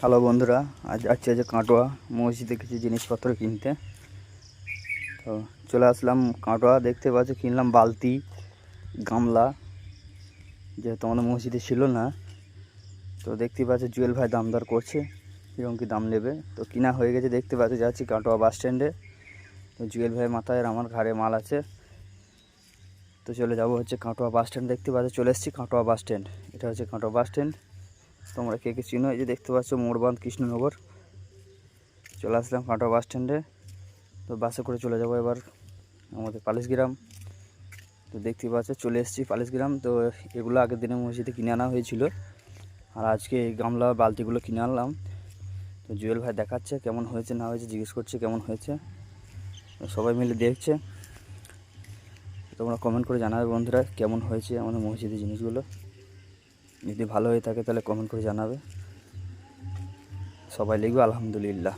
Hello বন্ধুরা, আজ যাচ্ছি কাটোয়া মসজিদে কিছু জিনিসপত্র কিনতে। তো চলে আসলাম কাটোয়া, দেখতে পাচ্ছ কিনলাম বালতি, গামলা, যেহেতু আমাদের মসজিদে ছিল না। তো দেখতে পাচ্ছ জুয়েল ভাই দাম দর করছে, কীরকম কী দাম নেবে। তো কিনা হয়ে গেছে, দেখতে পাচ্ছ যাচ্ছি কাটোয়া বাস স্ট্যান্ডে। তো জুয়েল ভাইয়ের মাথায় আর আমার ঘাড়ে মাল আছে। তো চলে যাবো কাটোয়া বাস স্ট্যান্ড। দেখতে পাচ্ছ চলে এসেছি কাটোয়া বাস স্ট্যান্ড। এটা হচ্ছে কাটোয়া বাস স্ট্যান্ড। তোমরা কে কে চিনো? এই যে দেখতে পাচ্ছ মোড়বাঁধ কৃষ্ণনগর। চলে আসলাম কাটোয়া বাস স্ট্যান্ডে। তো বাসে করে চলে যাব এবার আমাদের পালিশগ্রাম। তো দেখতে পাচ্ছ চলে এসেছি পালিশগ্রাম। তো এগুলো আগের দিনে মসজিদে কিনে আনা হয়েছিল, আর আজকে এই গামলা বালতিগুলো কিনে আনলাম। তো জুয়েল ভাই দেখাচ্ছে কেমন হয়েছে না হয়েছে, জিজ্ঞেস করছে কেমন হয়েছে। সবাই মিলে দেখছে। তোমরা কমেন্ট করে জানাবে বন্ধুরা কেমন হয়েছে আমাদের মসজিদের জিনিসগুলো। যদি ভালো হয়ে থাকে তাহলে কমেন্ট করে জানাবে। সবাই লিখবে আলহামদুলিল্লাহ।